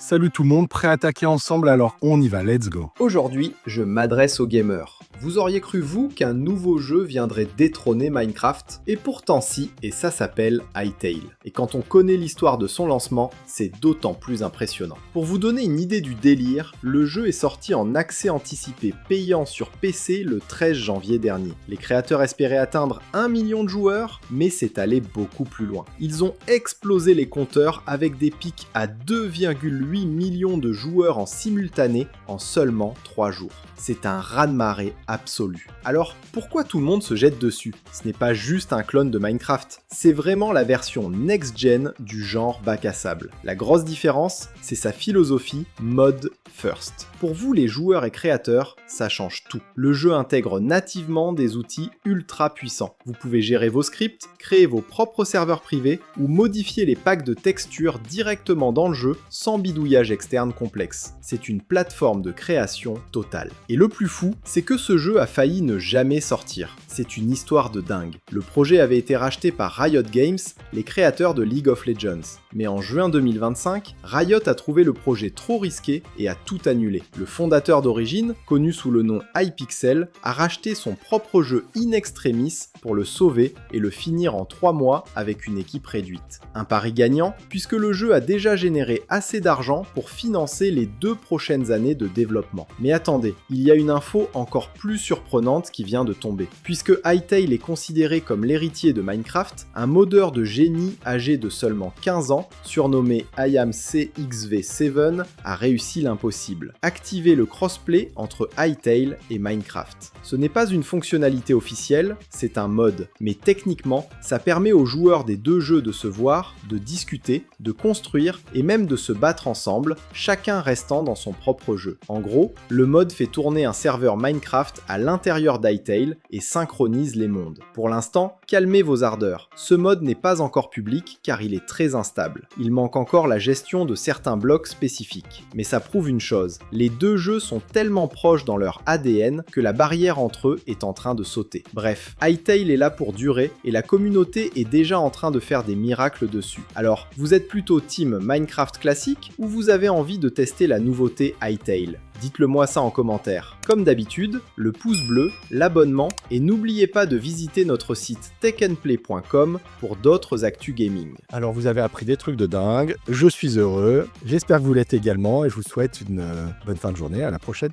Salut tout le monde, prêt à attaquer ensemble, alors on y va, let's go. Aujourd'hui, je m'adresse aux gamers. Vous auriez cru, vous, qu'un nouveau jeu viendrait détrôner Minecraft? Et pourtant si, et ça s'appelle Hytale. Et quand on connaît l'histoire de son lancement, c'est d'autant plus impressionnant. Pour vous donner une idée du délire, le jeu est sorti en accès anticipé payant sur PC le 13 janvier dernier. Les créateurs espéraient atteindre 1 million de joueurs, mais c'est allé beaucoup plus loin. Ils ont explosé les compteurs avec des pics à 2,8 millions de joueurs en simultané en seulement 3 jours. C'est un raz-de-marée absolu. Alors, pourquoi tout le monde se jette dessus? Ce n'est pas juste un clone de Minecraft, c'est vraiment la version next-gen du genre bac à sable. La grosse différence, c'est sa philosophie mode first. Pour vous les joueurs et créateurs, ça change tout. Le jeu intègre nativement des outils ultra puissants. Vous pouvez gérer vos scripts, créer vos propres serveurs privés ou modifier les packs de textures directement dans le jeu sans bidouillage externe complexe. C'est une plateforme de création totale. Et le plus fou, c'est que ce jeu a failli ne jamais sortir. C'est une histoire de dingue. Le projet avait été racheté par Riot Games, les créateurs de League of Legends. Mais en juin 2025, Riot a trouvé le projet trop risqué et a tout annulé. Le fondateur d'origine, connu sous le nom Hypixel, a racheté son propre jeu in extremis pour le sauver et le finir en 3 mois avec une équipe réduite. Un pari gagnant, puisque le jeu a déjà généré assez d'argent pour financer les 2 prochaines années de développement. Mais attendez, il y a une info encore plus surprenante qui vient de tomber. Puisque Hytale est considéré comme l'héritier de Minecraft, un modeur de génie âgé de seulement 15 ans, surnommé IamCXV7, a réussi l'impossible. Activer le crossplay entre Hytale et Minecraft. Ce n'est pas une fonctionnalité officielle, c'est un mode, mais techniquement, ça permet aux joueurs des deux jeux de se voir, de discuter, de construire et même de se battre ensemble, chacun restant dans son propre jeu. En gros, le mode fait tourner un serveur Minecraft à l'intérieur d'Hytale et synchronise les mondes. Pour l'instant, calmez vos ardeurs. Ce mode n'est pas encore public car il est très instable. Il manque encore la gestion de certains blocs spécifiques. Mais ça prouve une chose, les deux jeux sont tellement proches dans leur ADN que la barrière entre eux est en train de sauter. Bref, Hytale est là pour durer et la communauté est déjà en train de faire des miracles dessus. Alors, vous êtes plutôt team Minecraft classique ou vous avez envie de tester la nouveauté Hytale? Dites-le moi ça en commentaire. Comme d'habitude, le pouce bleu, l'abonnement et n'oubliez pas de visiter notre site techandplay.com pour d'autres actus gaming. Alors vous avez appris des trucs de dingue, je suis heureux, j'espère que vous l'êtes également et je vous souhaite une bonne fin de journée, à la prochaine.